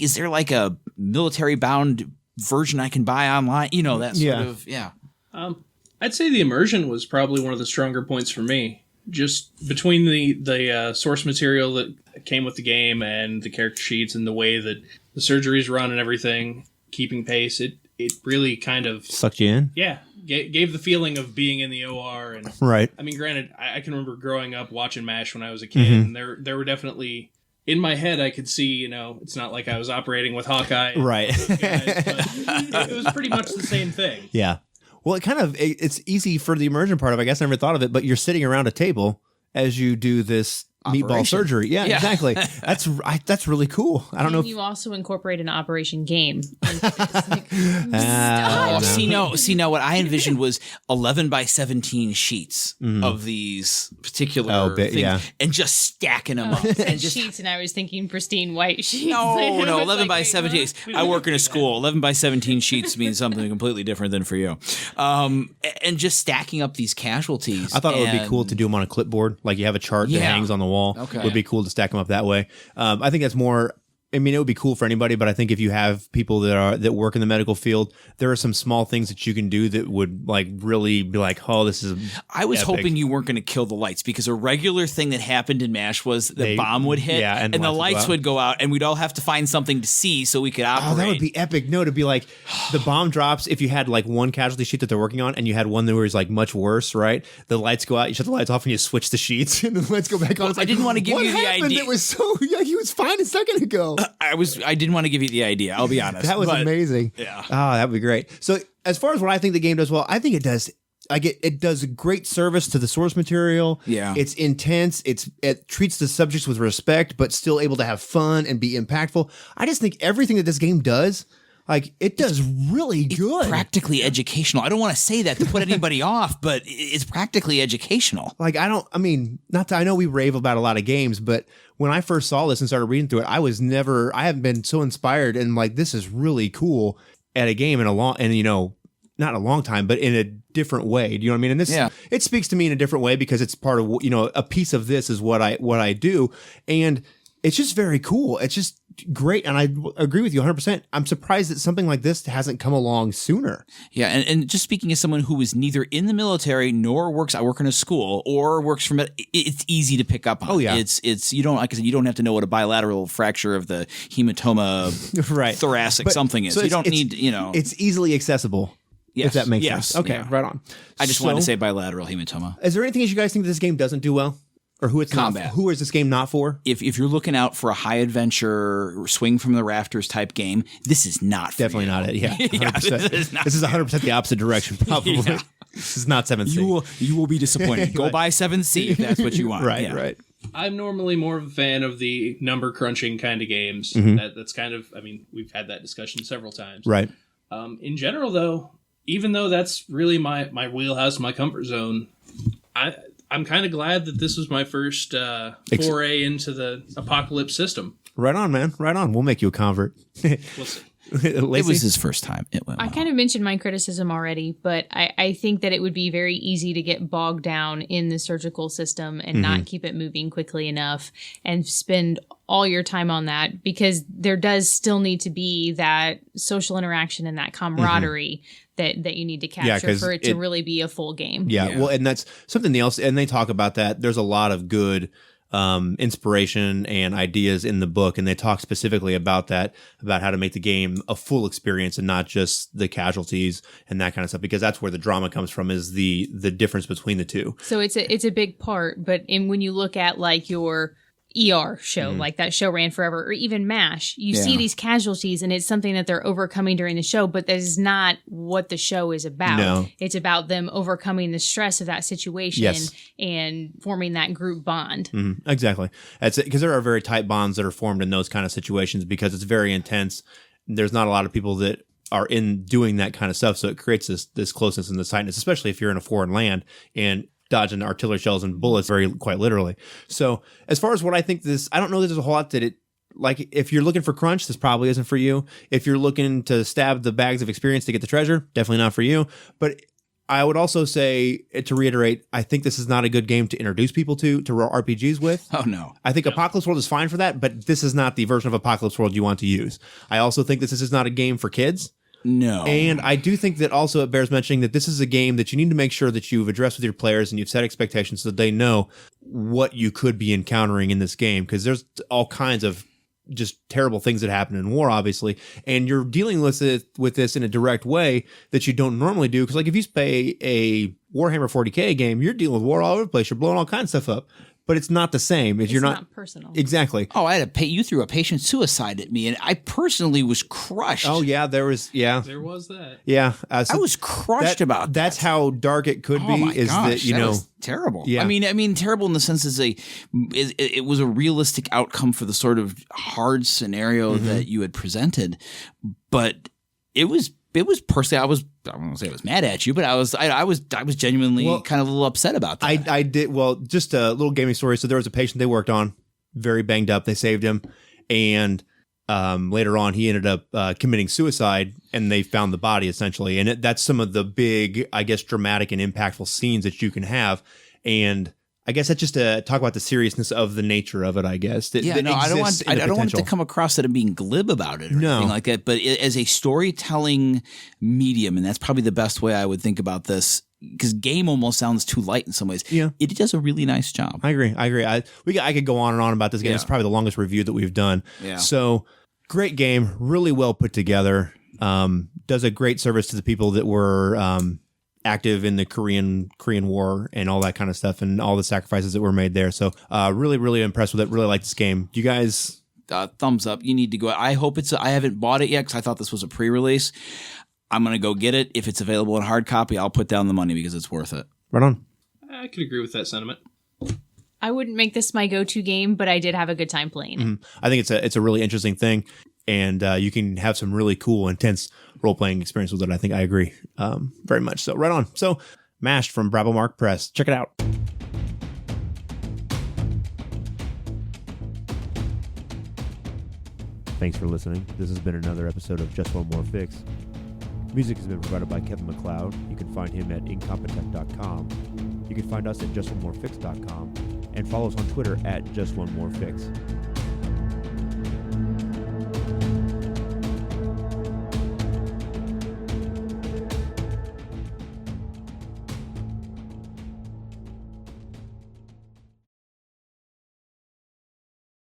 B: is there like a military bound version I can buy online? That sort of, yeah.
D: I'd say the immersion was probably one of the stronger points for me. Just between the source material that came with the game and the character sheets and the way that the surgeries run and everything, keeping pace, it really kind of
A: sucked you in.
D: Yeah. Gave the feeling of being in the OR. And
A: right.
D: I mean, granted, I can remember growing up watching MASH when I was a kid, and there were definitely, in my head, I could see, it's not like I was operating with Hawkeye.
A: Right.
D: Guys, but it was pretty much the same thing.
A: Yeah. Well, it's easy for the immersion part of it. I guess I never thought of it, but you're sitting around a table as you do this meatball surgery. Yeah, exactly. That's really cool. I don't know.
C: You also incorporate an operation game.
B: See, now what I envisioned was 11 by 17 sheets of these particular things, and just stacking them up.
C: And just sheets, and I was thinking pristine white sheets.
B: No, 11 by 17. I work in a school. 11 by 17 sheets means something completely different than for you. And just stacking up these casualties.
A: I thought it would be cool to do them on a clipboard, like you have a chart that hangs on the wall.
B: Okay.
A: Would be cool to stack them up that way. I think that's more. I mean, it would be cool for anybody, but I think if you have people that work in the medical field, there are some small things that you can do that would like really be like, oh, this is.
B: I was hoping you weren't going to kill the lights, because a regular thing that happened in MASH was the bomb would hit, and the lights would go out, and we'd all have to find something to see so we could operate.
A: Oh, that would be epic. No, to be like the bomb drops. If you had like one casualty sheet that they're working on, and you had one that was like much worse, right? The lights go out. You shut the lights off, and you switch the sheets, and the lights go back on. It's like,
B: I didn't want to give you the idea.
A: It was so he was fine a second ago.
B: I didn't want to give you the idea. I'll be honest.
A: That was amazing.
B: Yeah.
A: Oh, that would be great. So as far as what I think the game does well, I think it does. It does a great service to the source material.
B: Yeah.
A: It's intense. It treats the subjects with respect, but still able to have fun and be impactful. I just think everything that this game does, like, it does really good.
B: It's practically educational. I don't want to say that to put anybody off, but it's practically educational.
A: Like, I know we rave about a lot of games, but when I first saw this and started reading through it, I haven't been so inspired, and like, this is really cool at a game not a long time, but in a different way. Do you know what I mean? And this, it speaks to me in a different way because it's part of, a piece of this is what I do. And it's just very cool. It's just great. And I agree with you 100%. I'm surprised that something like this hasn't come along sooner.
B: Yeah. And just speaking as someone who is neither in the military nor I work in a school or works from it, it's easy to pick up on.
A: Oh, yeah.
B: It's, you don't, like I said, you don't have to know what a bilateral fracture of the hematoma
A: right.
B: thoracic something is. So you don't need,
A: It's easily accessible.
B: Yes.
A: If that makes sense. Okay.
B: Yeah.
A: Right on.
B: I just wanted to say bilateral hematoma.
A: Is there anything that you guys think that this game doesn't do well? Or who it's
B: combat.
A: Who is this game not for?
B: If you're looking out for a high adventure, swing from the rafters type game, this is not for
A: Definitely
B: you.
A: Not it. Yeah. 100%. This is 100% the opposite direction, probably. Yeah. This is not 7C.
B: You will be disappointed. Go buy 7C if that's what you want.
A: Right.
D: I'm normally more of a fan of the number crunching kind of games. That's kind of, we've had that discussion several times.
A: Right.
D: In general, though, even though that's really my wheelhouse, my comfort zone, I'm kind of glad that this was my first foray into the Apocalypse system.
A: Right on, man. Right on. We'll make you a convert.
D: We'll see.
B: It was his first time. It went well.
C: I kind of mentioned my criticism already, but I think that it would be very easy to get bogged down in the surgical system and not keep it moving quickly enough and spend all your time on that, because there does still need to be that social interaction and that camaraderie that you need to capture for it to really be a full game.
A: Yeah, well, and that's something else. And they talk about that. There's a lot of good inspiration and ideas in the book, and they talk specifically about that, about how to make the game a full experience and not just the casualties and that kind of stuff, because that's where the drama comes from, is the difference between the two.
C: So it's a big part, but when you look at like your ER show, like that show ran forever, or even MASH, you see these casualties and it's something that they're overcoming during the show, but that is not what the show is about.
A: No.
C: It's about them overcoming the stress of that situation and forming that group bond.
A: Exactly. That's it, because there are very tight bonds that are formed in those kind of situations, because it's very intense. There's not a lot of people that are in doing that kind of stuff, so it creates this closeness and this tightness, especially if you're in a foreign land and dodging artillery shells and bullets quite literally. So as far as what I think I don't know that there's a whole lot that like, if you're looking for crunch, this probably isn't for you. If you're looking to stab the bags of experience to get the treasure, definitely not for you. But I would also say, to reiterate, I think this is not a good game to introduce people to RPGs with.
B: Oh, no.
A: I think Apocalypse World is fine for that, but this is not the version of Apocalypse World you want to use. I also think this is not a game for kids.
B: No.
A: And I do think that also it bears mentioning that this is a game that you need to make sure that you've addressed with your players and you've set expectations so that they know what you could be encountering in this game, because there's all kinds of just terrible things that happen in war, obviously, and you're dealing with this in a direct way that you don't normally do. Because like, if you play a Warhammer 40K game, you're dealing with war all over the place, you're blowing all kinds of stuff up. But it's not the same.
C: It's not personal.
A: Exactly.
B: Oh, you threw a patient suicide at me, and I personally was crushed.
A: Oh yeah, there was that. Yeah,
B: I was crushed about that.
A: That's how dark it could be.
B: My gosh, that was terrible.
A: Yeah.
B: I mean, terrible in the sense it was a realistic outcome for the sort of hard scenario that you had presented, but it was personally, I don't want to say I was mad at you, but I was genuinely kind of a little upset about that.
A: I did. Well, just a little gaming story. So there was a patient they worked on, very banged up. They saved him. And later on, he ended up committing suicide, and they found the body, essentially. And that's some of the big, I guess, dramatic and impactful scenes that you can have. And I guess that's just to talk about the seriousness of the nature of it, I guess.
B: I don't want it to come across that I'm being glib about it or anything like that. But as a storytelling medium, and that's probably the best way I would think about this, because game almost sounds too light in some ways. Yeah. It does a really nice job.
A: I agree. I could go on and on about this game. Yeah. It's probably the longest review that we've done. Yeah. So great game, really well put together. Does a great service to the people that were active in the Korean War and all that kind of stuff, and all the sacrifices that were made there. So really, really impressed with it. Really like this game. You guys...
B: thumbs up. You need to go. I hope I haven't bought it yet because I thought this was a pre-release. I'm going to go get it. If it's available in hard copy, I'll put down the money because it's worth it.
A: Right on.
D: I could agree with that sentiment.
C: I wouldn't make this my go-to game, but I did have a good time playing it.
A: I think it's a really interesting thing, and you can have some really cool, intense role-playing experience with it. I think I agree very much. So right on. So MASH from Bravo Mark Press. Check it out. Thanks for listening. This has been another episode of Just One More Fix. Music has been provided by Kevin MacLeod. You can find him at incompetech.com. You can find us at justonemorefix.com and follow us on Twitter at JustOneMoreFix.